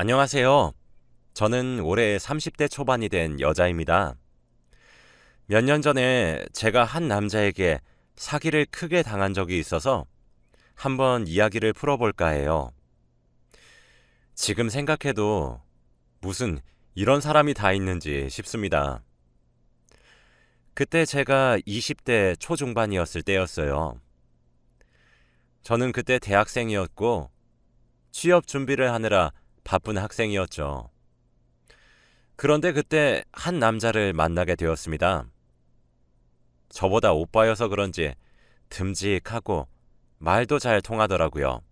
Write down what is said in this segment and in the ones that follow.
안녕하세요. 저는 올해 30대 초반이 된 여자입니다. 몇 년 전에 제가 한 남자에게 사기를 크게 당한 적이 있어서 한번 이야기를 풀어볼까 해요. 지금 생각해도 무슨 이런 사람이 다 있는지 싶습니다. 그때 제가 20대 초중반이었을 때였어요. 저는 그때 대학생이었고 취업 준비를 하느라 바쁜 학생이었죠. 그런데 그때 한 남자를 만나게 되었습니다. 저보다 오빠여서 그런지 듬직하고 말도 잘 통하더라고요.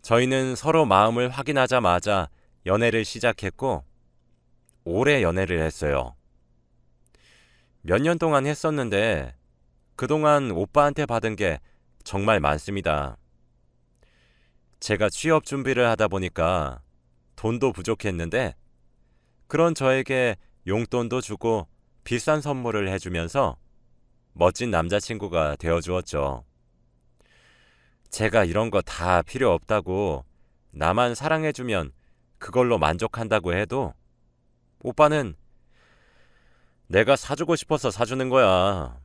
저희는 서로 마음을 확인하자마자 연애를 시작했고 오래 연애를 했어요. 몇 년 동안 했었는데 그동안 오빠한테 받은 게 정말 많습니다. 제가 취업 준비를 하다 보니까 돈도 부족했는데 그런 저에게 용돈도 주고 비싼 선물을 해주면서 멋진 남자친구가 되어주었죠. 제가 이런 거 다 필요 없다고 나만 사랑해주면 그걸로 만족한다고 해도 오빠는 내가 사주고 싶어서 사주는 거야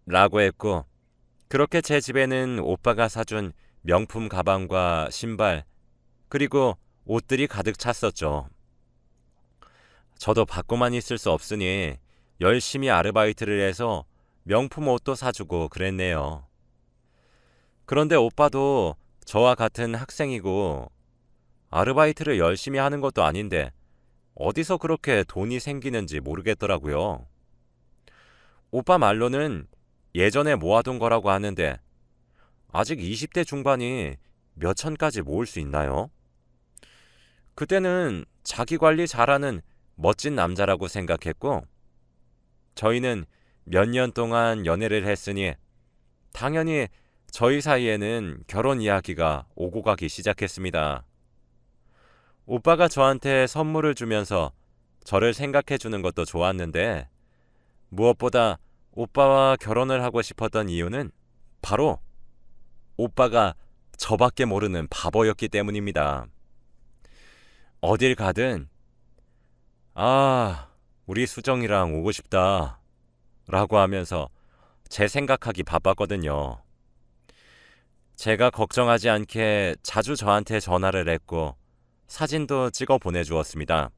라고 했고, 그렇게 제 집에는 오빠가 사준 명품 가방과 신발 그리고 옷들이 가득 찼었죠. 저도 받고만 있을 수 없으니 열심히 아르바이트를 해서 명품 옷도 사주고 그랬네요. 그런데 오빠도 저와 같은 학생이고 아르바이트를 열심히 하는 것도 아닌데 어디서 그렇게 돈이 생기는지 모르겠더라고요. 오빠 말로는 예전에 모아둔 거라고 하는데 아직 20대 중반이 몇 천까지 모을 수 있나요? 그때는 자기 관리 잘하는 멋진 남자라고 생각했고 저희는 몇 년 동안 연애를 했으니 당연히 저희 사이에는 결혼 이야기가 오고 가기 시작했습니다. 오빠가 저한테 선물을 주면서 저를 생각해 주는 것도 좋았는데 무엇보다 오빠와 결혼을 하고 싶었던 이유는 바로 오빠가 저밖에 모르는 바보였기 때문입니다. 어딜 가든 우리 수정이랑 오고 싶다 라고 하면서 제 생각하기 바빴거든요. 제가 걱정하지 않게 자주 저한테 전화를 했고 사진도 찍어 보내주었습니다.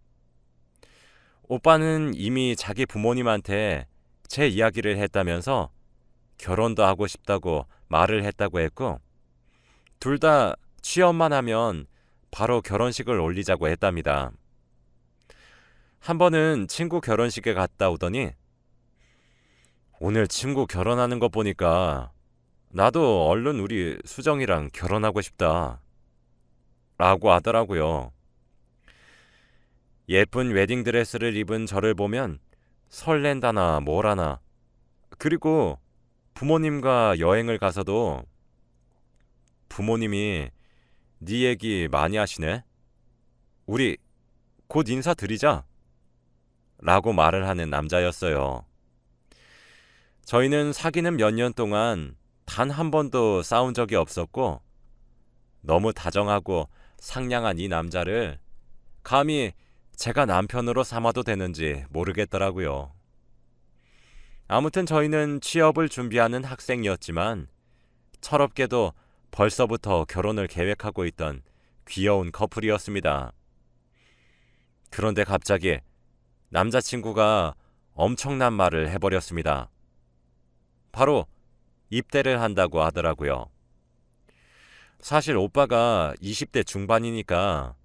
오빠는 이미 자기 부모님한테 제 이야기를 했다면서 결혼도 하고 싶다고 말을 했다고 했고 둘 다 취업만 하면 바로 결혼식을 올리자고 했답니다. 한 번은 친구 결혼식에 갔다 오더니 오늘 친구 결혼하는 거 보니까 나도 얼른 우리 수정이랑 결혼하고 싶다 라고 하더라고요. 예쁜 웨딩드레스를 입은 저를 보면 설렌다나 뭐라나. 그리고 부모님과 여행을 가서도 부모님이 네 얘기 많이 하시네. 우리 곧 인사드리자 라고 말을 하는 남자였어요. 저희는 사귀는 몇 년 동안 단 한 번도 싸운 적이 없었고 너무 다정하고 상냥한 이 남자를 감히 제가 남편으로 삼아도 되는지 모르겠더라고요. 아무튼 저희는 취업을 준비하는 학생이었지만 철없게도 벌써부터 결혼을 계획하고 있던 귀여운 커플이었습니다. 그런데 갑자기 남자친구가 엄청난 말을 해버렸습니다. 바로 입대를 한다고 하더라고요. 사실 오빠가 20대 중반이니까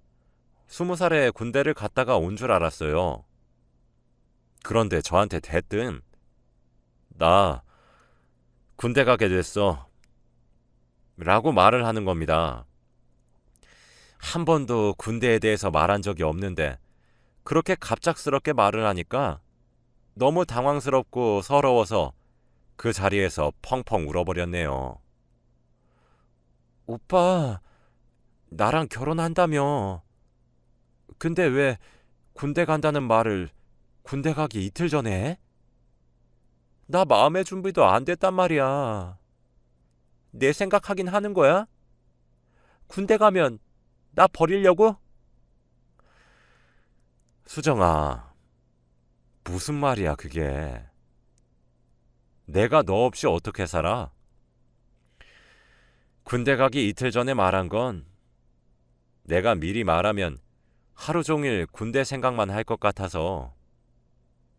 20살에 군대를 갔다가 온 줄 알았어요. 그런데 저한테 대뜸 나 군대 가게 됐어 라고 말을 하는 겁니다. 한 번도 군대에 대해서 말한 적이 없는데 그렇게 갑작스럽게 말을 하니까 너무 당황스럽고 서러워서 그 자리에서 펑펑 울어버렸네요. 오빠, 나랑 결혼한다며. 근데 왜 군대 간다는 말을 군대 가기 이틀 전에 해? 나 마음의 준비도 안 됐단 말이야. 내 생각하긴 하는 거야? 군대 가면 나 버리려고? 수정아, 무슨 말이야 그게. 내가 너 없이 어떻게 살아? 군대 가기 이틀 전에 말한 건 내가 미리 말하면 하루 종일 군대 생각만 할 것 같아서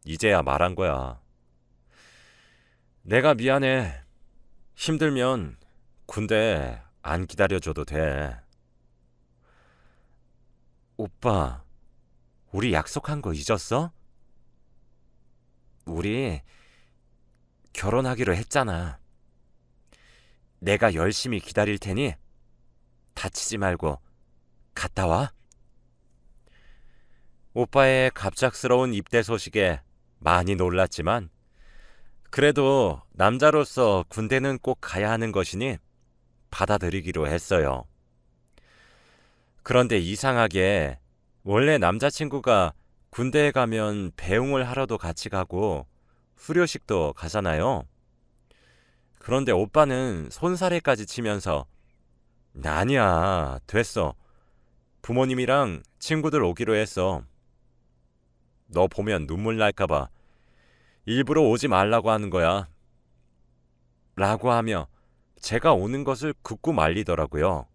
이제야 말한 거야. 내가 미안해. 힘들면 군대 안 기다려줘도 돼. 오빠, 우리 약속한 거 잊었어? 우리 결혼하기로 했잖아. 내가 열심히 기다릴 테니 다치지 말고 갔다 와. 오빠의 갑작스러운 입대 소식에 많이 놀랐지만 그래도 남자로서 군대는 꼭 가야 하는 것이니 받아들이기로 했어요. 그런데 이상하게 원래 남자친구가 군대에 가면 배웅을 하러도 같이 가고 수료식도 가잖아요. 그런데 오빠는 손사래까지 치면서 아니야, 됐어. 부모님이랑 친구들 오기로 했어. 너 보면 눈물 날까봐 일부러 오지 말라고 하는 거야. 라고 하며 제가 오는 것을 굳고 말리더라고요.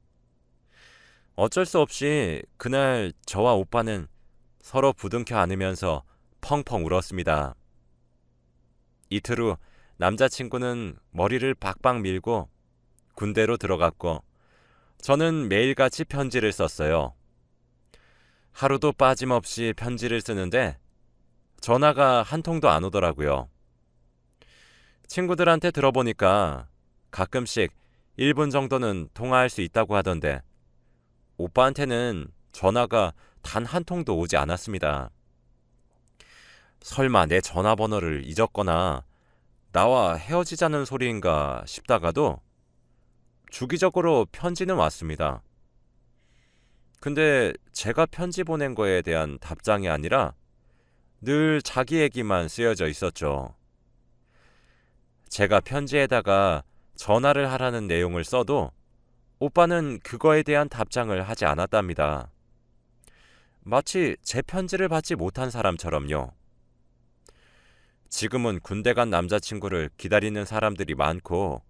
어쩔 수 없이 그날 저와 오빠는 서로 부둥켜 안으면서 펑펑 울었습니다. 이틀 후 남자친구는 머리를 박박 밀고 군대로 들어갔고 저는 매일같이 편지를 썼어요. 하루도 빠짐없이 편지를 쓰는데 전화가 한 통도 안 오더라고요. 친구들한테 들어보니까 가끔씩 1분 정도는 통화할 수 있다고 하던데 오빠한테는 전화가 단 한 통도 오지 않았습니다. 설마 내 전화번호를 잊었거나 나와 헤어지자는 소리인가 싶다가도 주기적으로 편지는 왔습니다. 근데 제가 편지 보낸 거에 대한 답장이 아니라 늘 자기 얘기만 쓰여져 있었죠. 제가 편지에다가 전화를 하라는 내용을 써도 오빠는 그거에 대한 답장을 하지 않았답니다. 마치 제 편지를 받지 못한 사람처럼요. 지금은 군대 간 남자친구를 기다리는 사람들이 많고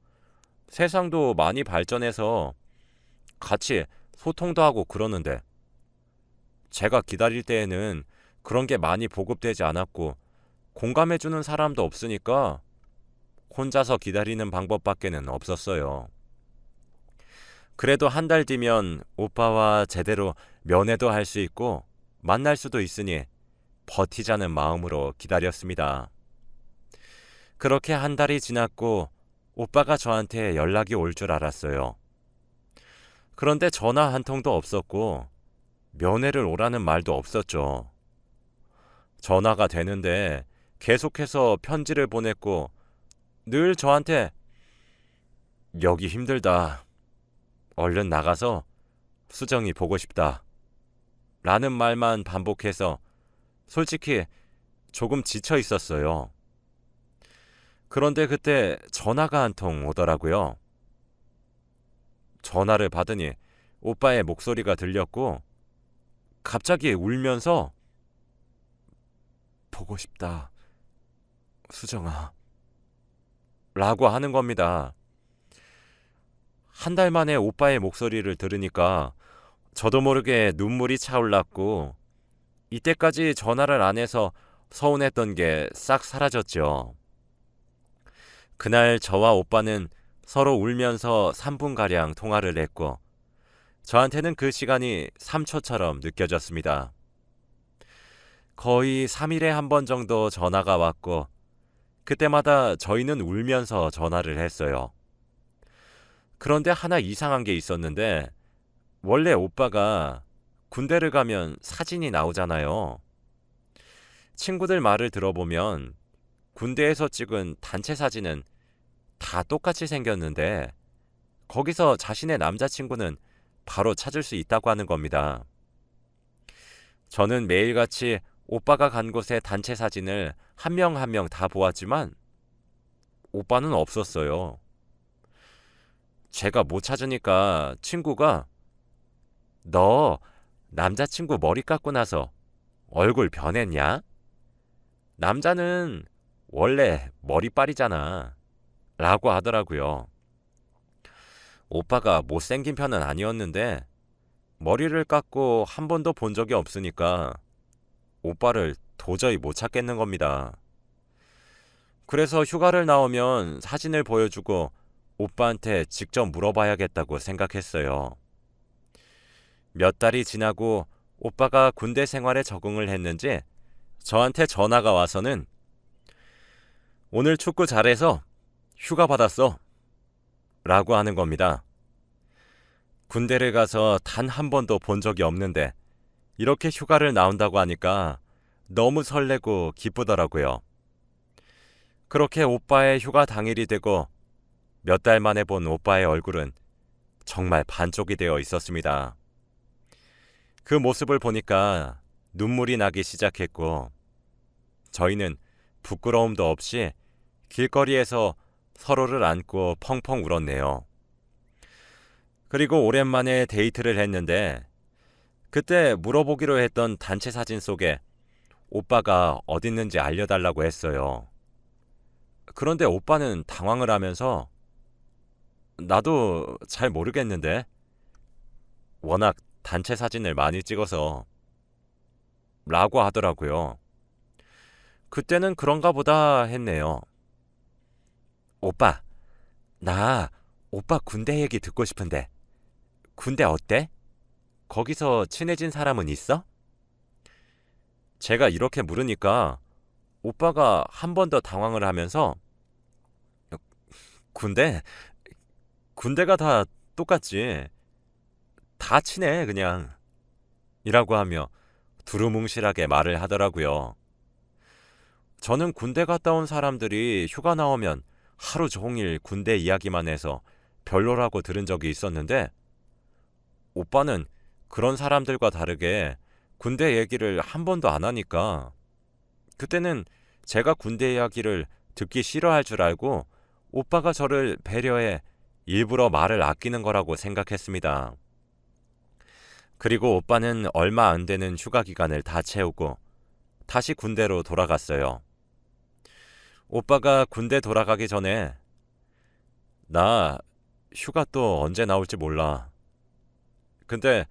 세상도 많이 발전해서 같이 소통도 하고 그러는데 제가 기다릴 때에는 그런 게 많이 보급되지 않았고 공감해주는 사람도 없으니까 혼자서 기다리는 방법밖에는 없었어요. 그래도 한 달 뒤면 오빠와 제대로 면회도 할 수 있고 만날 수도 있으니 버티자는 마음으로 기다렸습니다. 그렇게 한 달이 지났고 오빠가 저한테 연락이 올 줄 알았어요. 그런데 전화 한 통도 없었고 면회를 오라는 말도 없었죠. 전화가 되는데 계속해서 편지를 보냈고 늘 저한테 여기 힘들다. 얼른 나가서 수정이 보고 싶다. 라는 말만 반복해서 솔직히 조금 지쳐 있었어요. 그런데 그때 전화가 한 통 오더라고요. 전화를 받으니 오빠의 목소리가 들렸고 갑자기 울면서 보고 싶다. 수정아. 라고 하는 겁니다. 한 달 만에 오빠의 목소리를 들으니까 저도 모르게 눈물이 차올랐고 이때까지 전화를 안 해서 서운했던 게 싹 사라졌죠. 그날 저와 오빠는 서로 울면서 3분가량 통화를 했고 저한테는 그 시간이 3초처럼 느껴졌습니다. 거의 3일에 한 번 정도 전화가 왔고 그때마다 저희는 울면서 전화를 했어요. 그런데 하나 이상한 게 있었는데 원래 오빠가 군대를 가면 사진이 나오잖아요. 친구들 말을 들어보면 군대에서 찍은 단체 사진은 다 똑같이 생겼는데 거기서 자신의 남자친구는 바로 찾을 수 있다고 하는 겁니다. 저는 매일같이 오빠가 간 곳의 단체 사진을 한 명 한 명 다 보았지만 오빠는 없었어요. 제가 못 찾으니까 친구가 너 남자친구 머리 깎고 나서 얼굴 변했냐? 남자는 원래 머리빨이잖아. 라고 하더라고요. 오빠가 못생긴 편은 아니었는데 머리를 깎고 한 번도 본 적이 없으니까 오빠를 도저히 못 찾겠는 겁니다. 그래서 휴가를 나오면 사진을 보여주고 오빠한테 직접 물어봐야겠다고 생각했어요. 몇 달이 지나고 오빠가 군대 생활에 적응을 했는지 저한테 전화가 와서는 오늘 축구 잘해서 휴가 받았어 라고 하는 겁니다. 군대를 가서 단 한 번도 본 적이 없는데 이렇게 휴가를 나온다고 하니까 너무 설레고 기쁘더라고요. 그렇게 오빠의 휴가 당일이 되고 몇 달 만에 본 오빠의 얼굴은 정말 반쪽이 되어 있었습니다. 그 모습을 보니까 눈물이 나기 시작했고 저희는 부끄러움도 없이 길거리에서 서로를 안고 펑펑 울었네요. 그리고 오랜만에 데이트를 했는데 그때 물어보기로 했던 단체 사진 속에 오빠가 어딨는지 알려달라고 했어요. 그런데 오빠는 당황을 하면서 나도 잘 모르겠는데 워낙 단체 사진을 많이 찍어서 라고 하더라고요. 그때는 그런가 보다 했네요. 오빠, 나 오빠 군대 얘기 듣고 싶은데 군대 어때? 거기서 친해진 사람은 있어? 제가 이렇게 물으니까 오빠가 한 번 더 당황을 하면서 군대? 군대가 다 똑같지. 다 친해 그냥. 이라고 하며 두루뭉실하게 말을 하더라고요. 저는 군대 갔다 온 사람들이 휴가 나오면 하루 종일 군대 이야기만 해서 별로라고 들은 적이 있었는데 오빠는 그런 사람들과 다르게 군대 얘기를 한 번도 안 하니까 그때는 제가 군대 이야기를 듣기 싫어할 줄 알고 오빠가 저를 배려해 일부러 말을 아끼는 거라고 생각했습니다. 그리고 오빠는 얼마 안 되는 휴가 기간을 다 채우고 다시 군대로 돌아갔어요. 오빠가 군대 돌아가기 전에 나 휴가 또 언제 나올지 몰라. 근데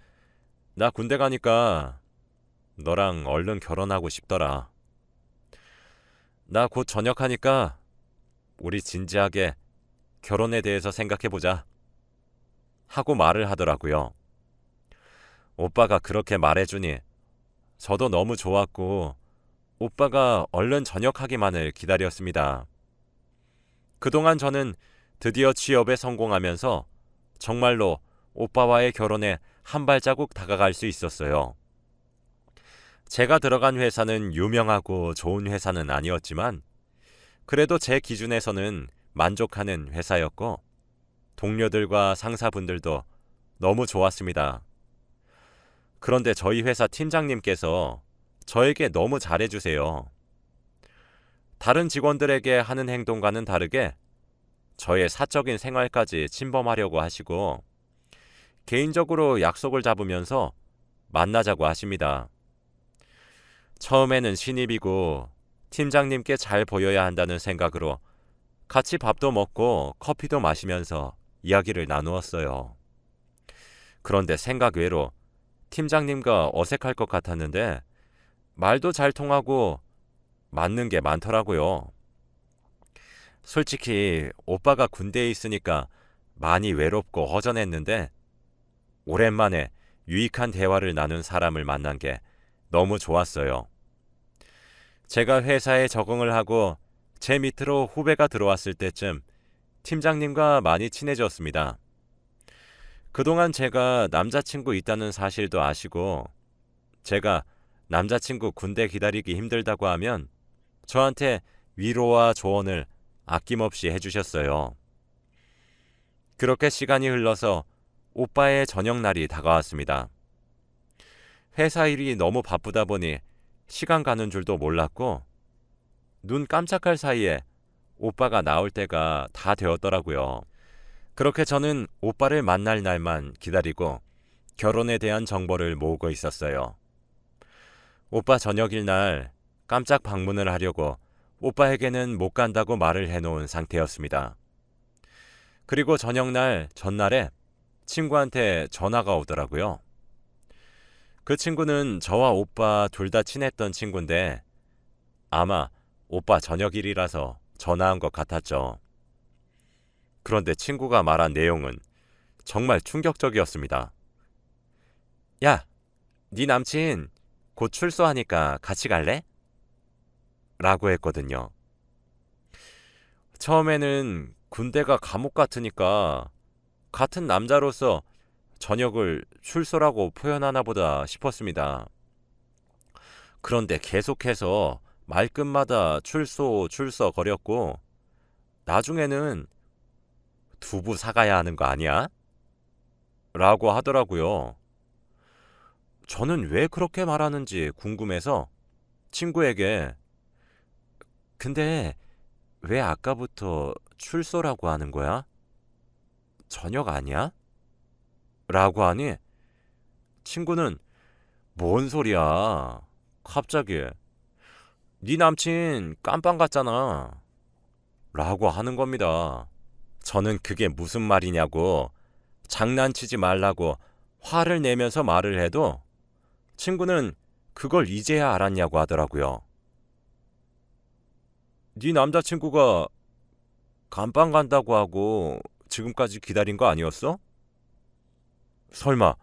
나 군대 가니까 너랑 얼른 결혼하고 싶더라. 나 곧 전역하니까 우리 진지하게 결혼에 대해서 생각해보자. 하고 말을 하더라고요. 오빠가 그렇게 말해주니 저도 너무 좋았고 오빠가 얼른 전역하기만을 기다렸습니다. 그동안 저는 드디어 취업에 성공하면서 정말로 오빠와의 결혼에 한 발자국 다가갈 수 있었어요. 제가 들어간 회사는 유명하고 좋은 회사는 아니었지만 그래도 제 기준에서는 만족하는 회사였고 동료들과 상사분들도 너무 좋았습니다. 그런데 저희 회사 팀장님께서 저에게 너무 잘해주세요. 다른 직원들에게 하는 행동과는 다르게 저의 사적인 생활까지 침범하려고 하시고 개인적으로 약속을 잡으면서 만나자고 하십니다. 처음에는 신입이고 팀장님께 잘 보여야 한다는 생각으로 같이 밥도 먹고 커피도 마시면서 이야기를 나누었어요. 그런데 생각 외로 팀장님과 어색할 것 같았는데 말도 잘 통하고 맞는 게 많더라고요. 솔직히 오빠가 군대에 있으니까 많이 외롭고 허전했는데 오랜만에 유익한 대화를 나눈 사람을 만난 게 너무 좋았어요. 제가 회사에 적응을 하고 제 밑으로 후배가 들어왔을 때쯤 팀장님과 많이 친해졌습니다. 그동안 제가 남자친구 있다는 사실도 아시고 제가 남자친구 군대 기다리기 힘들다고 하면 저한테 위로와 조언을 아낌없이 해주셨어요. 그렇게 시간이 흘러서 오빠의 저녁날이 다가왔습니다. 회사 일이 너무 바쁘다 보니 시간 가는 줄도 몰랐고 눈 깜짝할 사이에 오빠가 나올 때가 다 되었더라고요. 그렇게 저는 오빠를 만날 날만 기다리고 결혼에 대한 정보를 모으고 있었어요. 오빠 저녁일 날 깜짝 방문을 하려고 오빠에게는 못 간다고 말을 해놓은 상태였습니다. 그리고 저녁날 전날에 친구한테 전화가 오더라고요. 그 친구는 저와 오빠 둘 다 친했던 친구인데 아마 오빠 저녁일이라서 전화한 것 같았죠. 그런데 친구가 말한 내용은 정말 충격적이었습니다. 야, 네 남친 곧 출소하니까 같이 갈래? 라고 했거든요. 처음에는 군대가 감옥 같으니까 같은 남자로서 저녁을 출소라고 표현하나 보다 싶었습니다. 그런데 계속해서 말끝마다 출소 거렸고 나중에는 두부 사가야 하는 거 아니야? 라고 하더라고요. 저는 왜 그렇게 말하는지 궁금해서 친구에게 근데 왜 아까부터 출소라고 하는 거야? 저녁 아니야? 라고 하니 친구는 뭔 소리야? 갑자기 네 남친 깜빵 갔잖아. 라고 하는 겁니다. 저는 그게 무슨 말이냐고 장난치지 말라고 화를 내면서 말을 해도 친구는 그걸 이제야 알았냐고 하더라고요. 네 남자친구가 감방 간다고 하고 지금까지 기다린 거 아니었어? 설마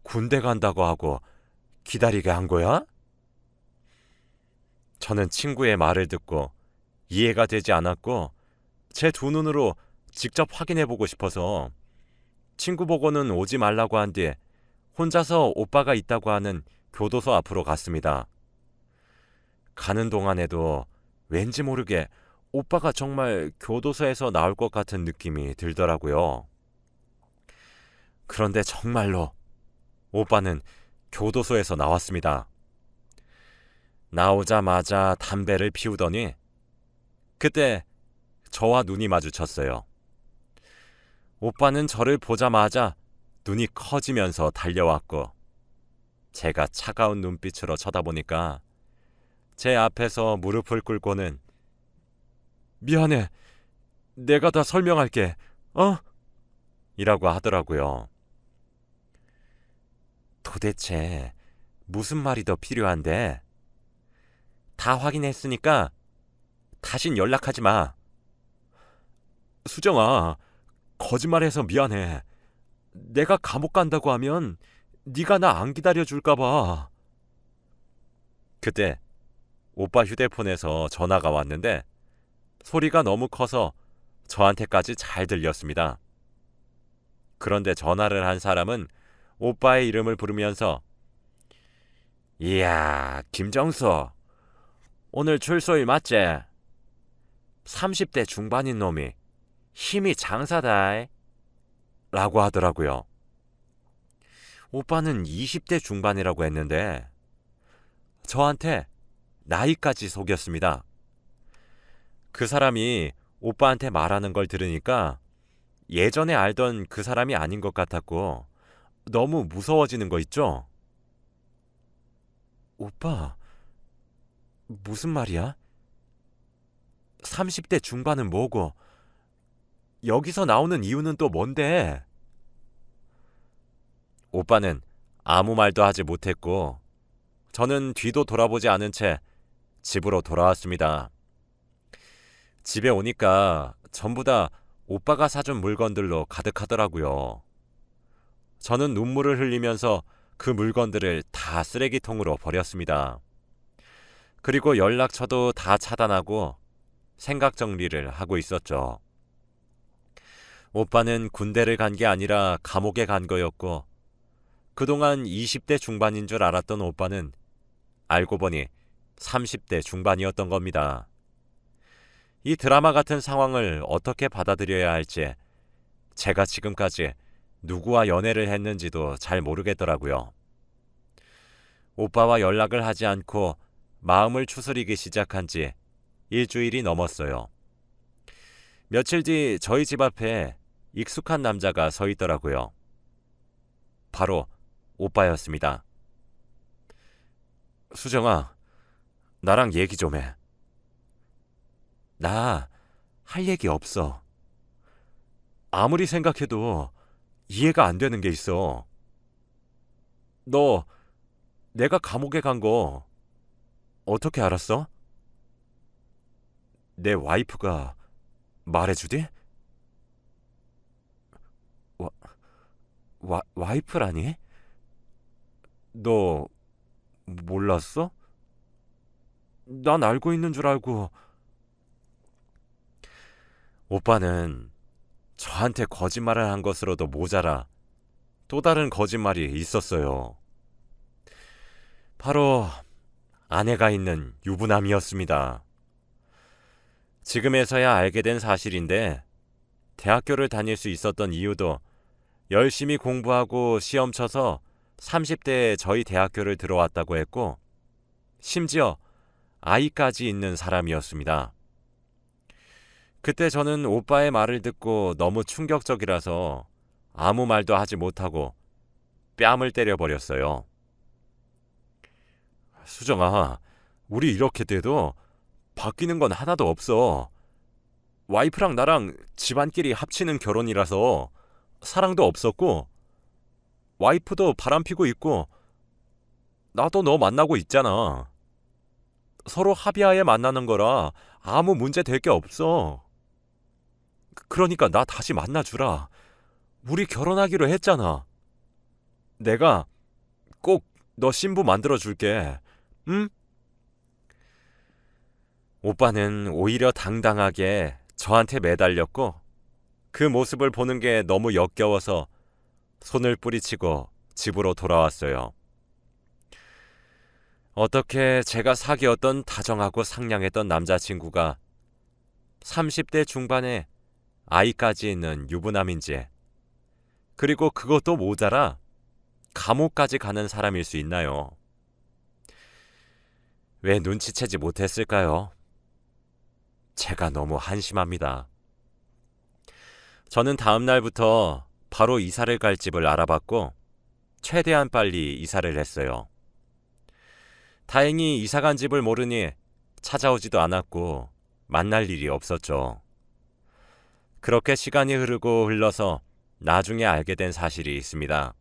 군대 간다고 하고 기다리게 한 거야? 저는 친구의 말을 듣고 이해가 되지 않았고 제 두 눈으로 직접 확인해보고 싶어서 친구 보고는 오지 말라고 한 뒤 혼자서 오빠가 있다고 하는 교도소 앞으로 갔습니다. 가는 동안에도 왠지 모르게 오빠가 정말 교도소에서 나올 것 같은 느낌이 들더라고요. 그런데 정말로 오빠는 교도소에서 나왔습니다. 나오자마자 담배를 피우더니 그때 저와 눈이 마주쳤어요. 오빠는 저를 보자마자 눈이 커지면서 달려왔고 제가 차가운 눈빛으로 쳐다보니까 제 앞에서 무릎을 꿇고는 미안해. 내가 다 설명할게. 이라고 하더라고요. 도대체 무슨 말이 더 필요한데? 다 확인했으니까 다신 연락하지 마. 수정아, 거짓말해서 미안해. 내가 감옥 간다고 하면 네가 나 안 기다려줄까 봐. 그때 오빠 휴대폰에서 전화가 왔는데 소리가 너무 커서 저한테까지 잘 들렸습니다. 그런데 전화를 한 사람은 오빠의 이름을 부르면서 이야, 김정수. 오늘 출소일 맞지? 30대 중반인 놈이 힘이 장사다. 라고 하더라고요. 오빠는 20대 중반이라고 했는데 저한테 나이까지 속였습니다. 그 사람이 오빠한테 말하는 걸 들으니까 예전에 알던 그 사람이 아닌 것 같았고 너무 무서워지는 거 있죠? 오빠, 무슨 말이야? 30대 중반은 뭐고 여기서 나오는 이유는 또 뭔데? 오빠는 아무 말도 하지 못했고 저는 뒤도 돌아보지 않은 채 집으로 돌아왔습니다. 집에 오니까 전부 다 오빠가 사준 물건들로 가득하더라고요. 저는 눈물을 흘리면서 그 물건들을 다 쓰레기통으로 버렸습니다. 그리고 연락처도 다 차단하고 생각 정리를 하고 있었죠. 오빠는 군대를 간 게 아니라 감옥에 간 거였고 그동안 20대 중반인 줄 알았던 오빠는 알고 보니 30대 중반이었던 겁니다. 이 드라마 같은 상황을 어떻게 받아들여야 할지 제가 지금까지 누구와 연애를 했는지도 잘 모르겠더라고요. 오빠와 연락을 하지 않고 마음을 추스리기 시작한 지 일주일이 넘었어요. 며칠 뒤 저희 집 앞에 익숙한 남자가 서 있더라고요. 바로 오빠였습니다. 수정아, 나랑 얘기 좀 해. 나 할 얘기 없어. 아무리 생각해도 이해가 안 되는 게 있어. 너 내가 감옥에 간 거 어떻게 알았어? 내 와이프가 말해주디? 와이프라니? 너 몰랐어? 난 알고 있는 줄 알고. 오빠는 저한테 거짓말을 한 것으로도 모자라 또 다른 거짓말이 있었어요. 바로 아내가 있는 유부남이었습니다. 지금에서야 알게 된 사실인데 대학교를 다닐 수 있었던 이유도 열심히 공부하고 시험 쳐서 30대에 저희 대학교를 들어왔다고 했고 심지어 아이까지 있는 사람이었습니다. 그때 저는 오빠의 말을 듣고 너무 충격적이라서 아무 말도 하지 못하고 뺨을 때려버렸어요. 수정아, 우리 이렇게 돼도 바뀌는 건 하나도 없어. 와이프랑 나랑 집안끼리 합치는 결혼이라서 사랑도 없었고 와이프도 바람피고 있고 나도 너 만나고 있잖아. 서로 합의하에 만나는 거라 아무 문제 될 게 없어. 그러니까 나 다시 만나주라. 우리 결혼하기로 했잖아. 내가 꼭 너 신부 만들어줄게. 응? 오빠는 오히려 당당하게 저한테 매달렸고 그 모습을 보는 게 너무 역겨워서 손을 뿌리치고 집으로 돌아왔어요. 어떻게 제가 사귀었던 다정하고 상냥했던 남자친구가 30대 중반에 아이까지 있는 유부남인지, 그리고 그것도 모자라 감옥까지 가는 사람일 수 있나요? 왜 눈치채지 못했을까요? 제가 너무 한심합니다. 저는 다음 날부터 바로 이사를 갈 집을 알아봤고 최대한 빨리 이사를 했어요. 다행히 이사 간 집을 모르니 찾아오지도 않았고 만날 일이 없었죠. 그렇게 시간이 흘러서 나중에 알게 된 사실이 있습니다.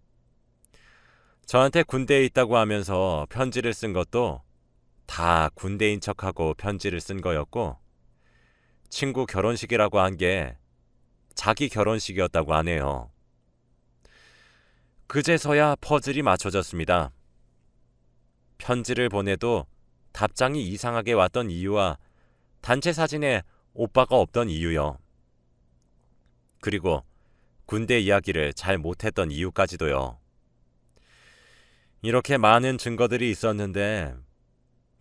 저한테 군대에 있다고 하면서 편지를 쓴 것도 다 군대인 척하고 편지를 쓴 거였고 친구 결혼식이라고 한 게 자기 결혼식이었다고 하네요. 그제서야 퍼즐이 맞춰졌습니다. 편지를 보내도 답장이 이상하게 왔던 이유와 단체 사진에 오빠가 없던 이유요. 그리고 군대 이야기를 잘 못했던 이유까지도요. 이렇게 많은 증거들이 있었는데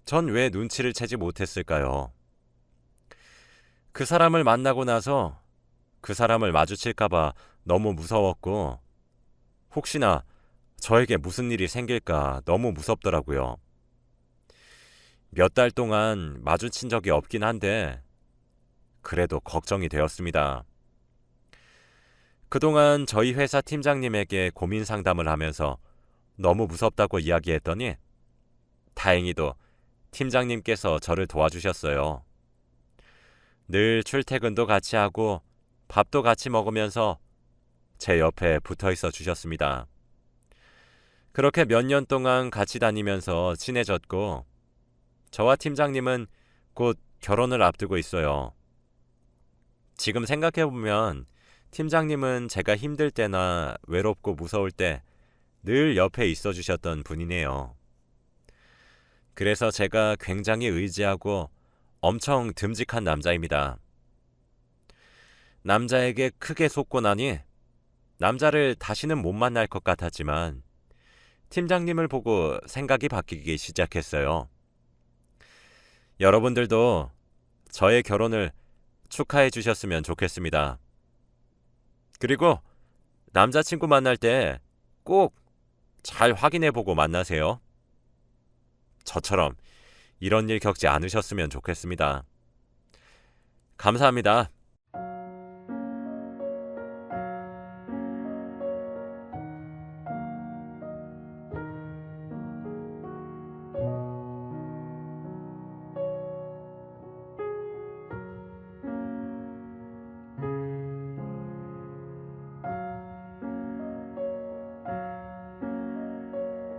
전 왜 눈치를 채지 못했을까요? 그 사람을 만나고 나서 그 사람을 마주칠까봐 너무 무서웠고 혹시나 저에게 무슨 일이 생길까 너무 무섭더라고요. 몇 달 동안 마주친 적이 없긴 한데 그래도 걱정이 되었습니다. 그동안 저희 회사 팀장님에게 고민 상담을 하면서 너무 무섭다고 이야기했더니 다행히도 팀장님께서 저를 도와주셨어요. 늘 출퇴근도 같이 하고 밥도 같이 먹으면서 제 옆에 붙어 있어 주셨습니다. 그렇게 몇 년 동안 같이 다니면서 친해졌고 저와 팀장님은 곧 결혼을 앞두고 있어요. 지금 생각해보면 팀장님은 제가 힘들 때나 외롭고 무서울 때 늘 옆에 있어 주셨던 분이네요. 그래서 제가 굉장히 의지하고 엄청 듬직한 남자입니다. 남자에게 크게 속고 나니 남자를 다시는 못 만날 것 같았지만 팀장님을 보고 생각이 바뀌기 시작했어요. 여러분들도 저의 결혼을 축하해 주셨으면 좋겠습니다. 그리고 남자친구 만날 때 꼭 잘 확인해 보고 만나세요. 저처럼 이런 일 겪지 않으셨으면 좋겠습니다. 감사합니다.